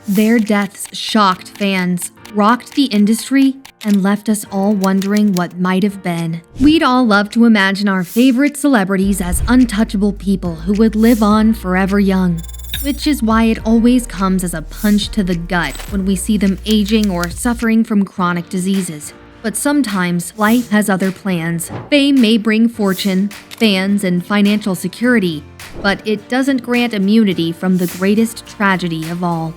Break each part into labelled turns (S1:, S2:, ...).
S1: Their deaths shocked fans, rocked the industry, and left us all wondering what might have been. We'd all love to imagine our favorite celebrities as untouchable people who would live on forever young, which is why it always comes as a punch to the gut when we see them aging or suffering from chronic diseases. But sometimes life has other plans. Fame may bring fortune, fans, and financial security, but it doesn't grant immunity from the greatest tragedy of all.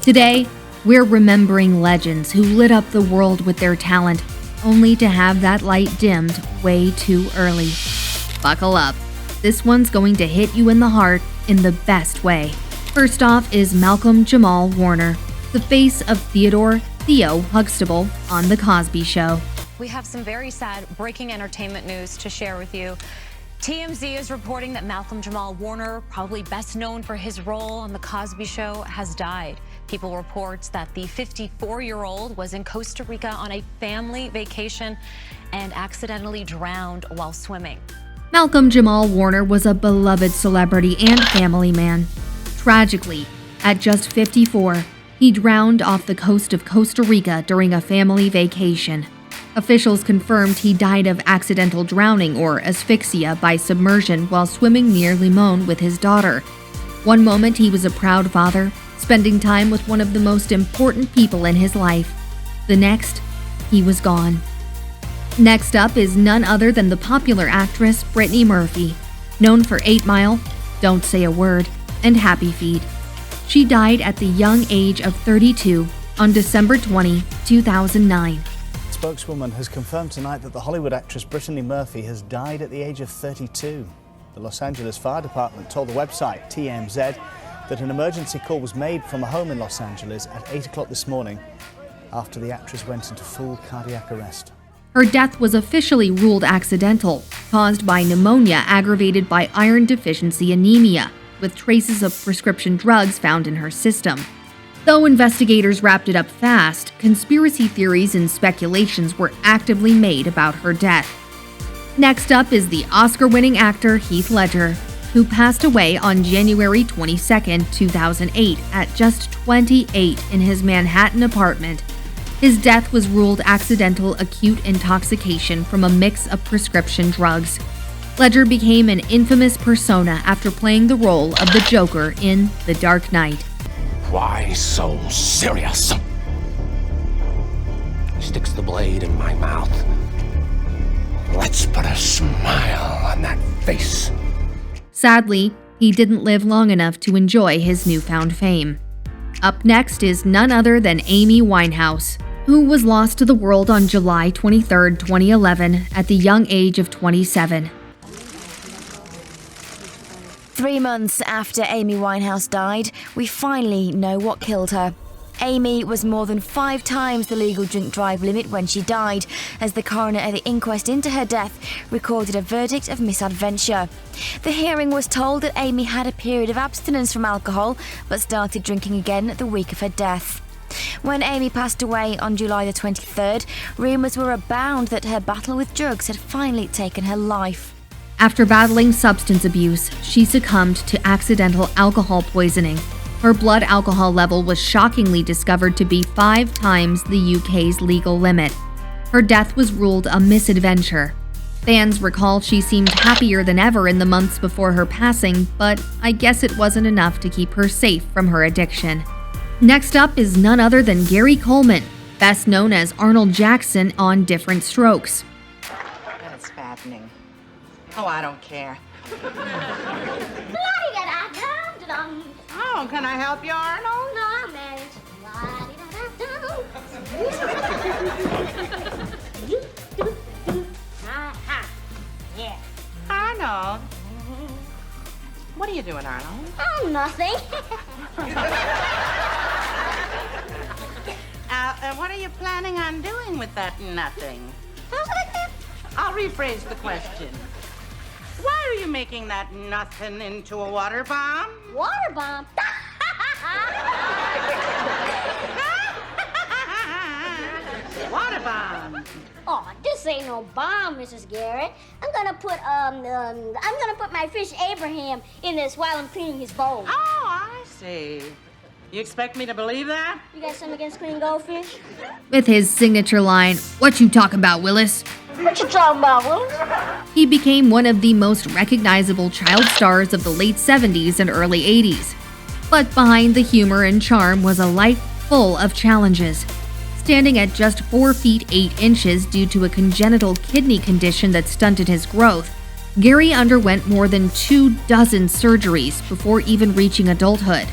S1: Today, we're remembering legends who lit up the world with their talent, only to have that light dimmed way too early. Buckle up. This one's going to hit you in the heart in the best way. First off is Malcolm Jamal Warner, the face of Theo Huxtable on The Cosby Show.
S2: We have some very sad breaking entertainment news to share with you. TMZ is reporting that Malcolm Jamal Warner, probably best known for his role on The Cosby Show, has died. People report that the 54-year-old was in Costa Rica on a family vacation and accidentally drowned while swimming.
S1: Malcolm Jamal Warner was a beloved celebrity and family man. Tragically, at just 54, he drowned off the coast of Costa Rica during a family vacation. Officials confirmed he died of accidental drowning or asphyxia by submersion while swimming near Limon with his daughter. One moment he was a proud father, spending time with one of the most important people in his life. The next, he was gone. Next up is none other than the popular actress Brittany Murphy, known for 8 Mile, Don't Say a Word, and Happy Feet. She died at the young age of 32 on December 20, 2009.
S3: Spokeswoman has confirmed tonight that the Hollywood actress Brittany Murphy has died at the age of 32. The Los Angeles Fire Department told the website TMZ that an emergency call was made from a home in Los Angeles at 8 o'clock this morning after the actress went into full cardiac arrest.
S1: Her death was officially ruled accidental, caused by pneumonia aggravated by iron deficiency anemia, with traces of prescription drugs found in her system. Though investigators wrapped it up fast, conspiracy theories and speculations were actively made about her death. Next up is the Oscar-winning actor Heath Ledger, who passed away on January 22, 2008, at just 28 in his Manhattan apartment. His death was ruled accidental acute intoxication from a mix of prescription drugs. Ledger became an infamous persona after playing the role of the Joker in The Dark Knight.
S4: Why so serious? Sticks the blade in my mouth. Let's put a smile on that face.
S1: Sadly, he didn't live long enough to enjoy his newfound fame. Up next is none other than Amy Winehouse, who was lost to the world on July 23, 2011, at the young age of 27.
S5: 3 months after Amy Winehouse died, we finally know what killed her. Amy was more than 5 times the legal drink drive limit when she died, as the coroner at the inquest into her death recorded a verdict of misadventure. The hearing was told that Amy had a period of abstinence from alcohol, but started drinking again the week of her death. When Amy passed away on July the 23rd, rumours were abound that her battle with drugs had finally taken her life.
S1: After battling substance abuse, she succumbed to accidental alcohol poisoning. Her blood alcohol level was shockingly discovered to be 5 times the UK's legal limit. Her death was ruled a misadventure. Fans recall she seemed happier than ever in the months before her passing, but I guess it wasn't enough to keep her safe from her addiction. Next up is none other than Gary Coleman, best known as Arnold Jackson on Different Strokes.
S6: That's fattening. Oh, I don't care. Oh, can I help you, Arnold?
S7: No, I'll manage. Yeah.
S6: Arnold? What are you doing, Arnold?
S7: Oh, nothing.
S6: What are you planning on doing with that nothing? I'll rephrase the question. Why are you making that nothing into a water bomb?
S7: Water bomb?
S6: Water bomb.
S7: Oh, this ain't no bomb, Mrs. Garrett. I'm gonna put my fish Abraham in this while I'm cleaning his bowl.
S6: Oh, I see. You expect me to believe that?
S7: You got something against clean goldfish?
S1: With his signature line, "What you talking about, Willis?"
S7: What you talking about, Willis?
S1: He became one of the most recognizable child stars of the late 70s and early 80s. But behind the humor and charm was a life full of challenges. Standing at just 4 feet 8 inches due to a congenital kidney condition that stunted his growth, Gary underwent more than 24 surgeries before even reaching adulthood.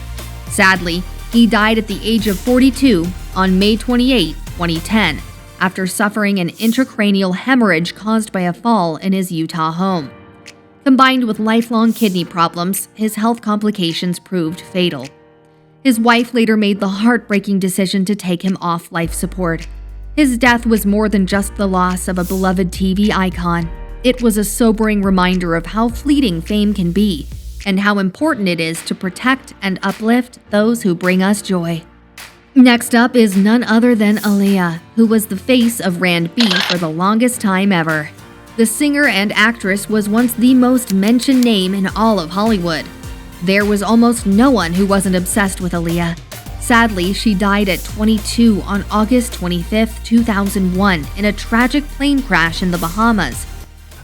S1: Sadly, he died at the age of 42 on May 28, 2010, after suffering an intracranial hemorrhage caused by a fall in his Utah home. Combined with lifelong kidney problems, his health complications proved fatal. His wife later made the heartbreaking decision to take him off life support. His death was more than just the loss of a beloved TV icon. It was a sobering reminder of how fleeting fame can be, and how important it is to protect and uplift those who bring us joy. Next up is none other than Aaliyah, who was the face of Rand B for the longest time ever. The singer and actress was once the most mentioned name in all of Hollywood. There was almost no one who wasn't obsessed with Aaliyah. Sadly, she died at 22 on August 25, 2001, in a tragic plane crash in the Bahamas.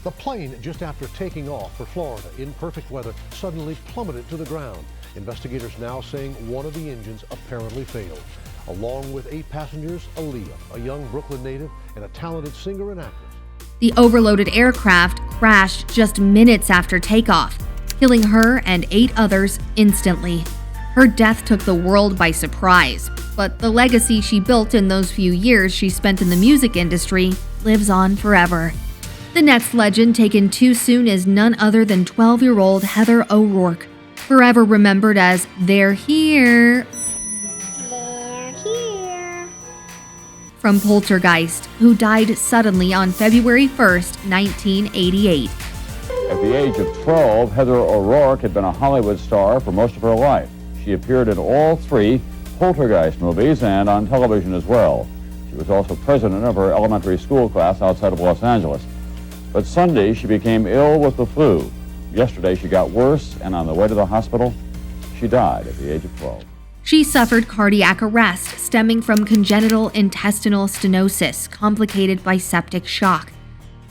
S8: The plane, just after taking off for Florida in perfect weather, suddenly plummeted to the ground. Investigators now saying one of the engines apparently failed. Along with 8 passengers, Aaliyah, a young Brooklyn native and a talented singer and actress.
S1: The overloaded aircraft crashed just minutes after takeoff, killing her and 8 others instantly. Her death took the world by surprise, but the legacy she built in those few years she spent in the music industry lives on forever. The next legend taken too soon is none other than 12-year-old Heather O'Rourke, forever remembered as "They're Here"
S7: They're here.
S1: from Poltergeist, who died suddenly on February 1st, 1988.
S9: At the age of 12, Heather O'Rourke had been a Hollywood star for most of her life. She appeared in all 3 Poltergeist movies and on television as well. She was also president of her elementary school class outside of Los Angeles. But Sunday, she became ill with the flu. Yesterday, she got worse, and on the way to the hospital, she died at the age of 12.
S1: She suffered cardiac arrest stemming from congenital intestinal stenosis complicated by septic shock.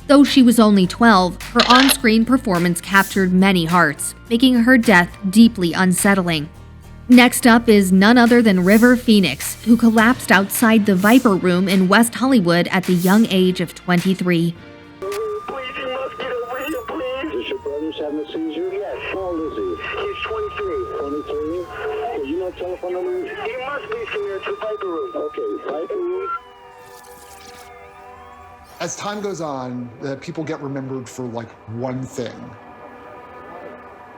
S1: Though she was only 12, her on-screen performance captured many hearts, making her death deeply unsettling. Next up is none other than River Phoenix, who collapsed outside the Viper Room in West Hollywood at the young age of 23.
S10: Please, you must get over here, please. Is your brother's having a seizure? Yes. How old is he? He's 23. 23? Can you not telephone number? He must be senior to Viper Room. Okay, Viper Room.
S11: As time goes on, people get remembered for like one thing.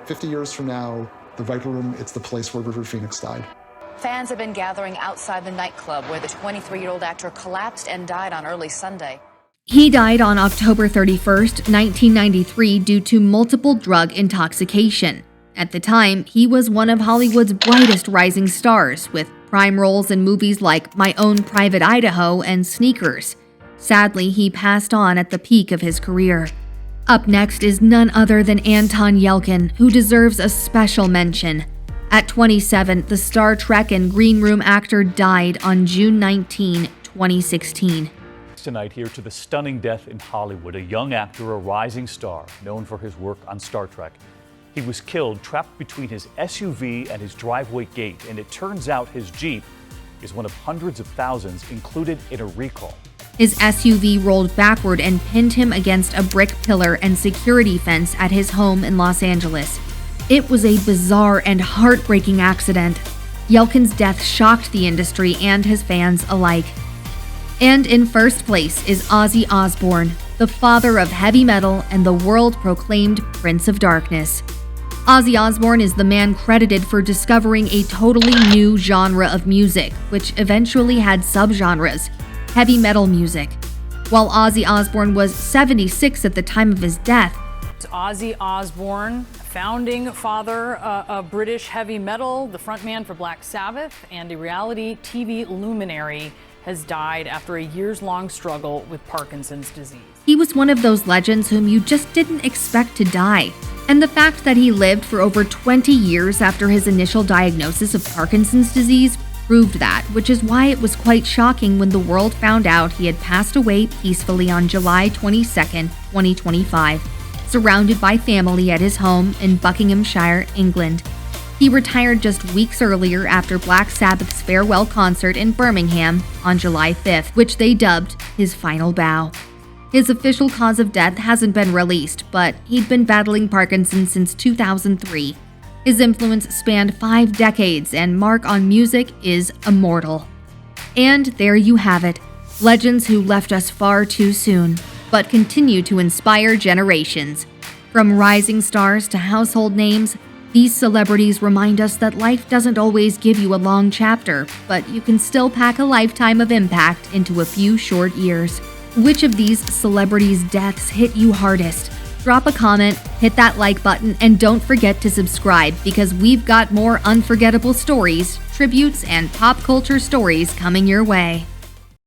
S11: 50 years from now, the Viper Room, it's the place where River Phoenix died.
S12: Fans have been gathering outside the nightclub where the 23-year-old actor collapsed and died on early Sunday.
S1: He died on October 31st, 1993 due to multiple drug intoxication. At the time, he was one of Hollywood's brightest rising stars, with prime roles in movies like My Own Private Idaho and Sneakers. Sadly, he passed on at the peak of his career. Up next is none other than Anton Yelchin, who deserves a special mention. At 27, the Star Trek and Green Room actor died on June 19, 2016.
S13: Tonight, here to the stunning death in Hollywood, a young actor, a rising star, known for his work on Star Trek. He was killed trapped between his SUV and his driveway gate, and it turns out his Jeep is one of hundreds of thousands included in a recall.
S1: His SUV rolled backward and pinned him against a brick pillar and security fence at his home in Los Angeles. It was a bizarre and heartbreaking accident. Yelkin's death shocked the industry and his fans alike. And in first place is Ozzy Osbourne, the father of heavy metal and the world-proclaimed Prince of Darkness. Ozzy Osbourne is the man credited for discovering a totally new genre of music, which eventually had subgenres: heavy metal music. While Ozzy Osbourne was 76 at the time of his death,
S14: Ozzy Osbourne, founding father of British heavy metal, the frontman for Black Sabbath, and a reality TV luminary, has died after a years-long struggle with Parkinson's disease.
S1: he was one of those legends whom you just didn't expect to die. And the fact that he lived for over 20 years after his initial diagnosis of Parkinson's disease proved that, which is why it was quite shocking when the world found out he had passed away peacefully on July 22, 2025, surrounded by family at his home in Buckinghamshire, England. He retired just weeks earlier after Black Sabbath's farewell concert in Birmingham on July 5th, which they dubbed his final bow. His official cause of death hasn't been released, but he'd been battling Parkinson's since 2003. His influence spanned 5 decades, and mark on music is immortal. And there you have it, legends who left us far too soon, but continue to inspire generations. From rising stars to household names, these celebrities remind us that life doesn't always give you a long chapter, but you can still pack a lifetime of impact into a few short years. Which of these celebrities' deaths hit you hardest? Drop a comment, hit that like button, and don't forget to subscribe because we've got more unforgettable stories, tributes, and pop culture stories coming your way.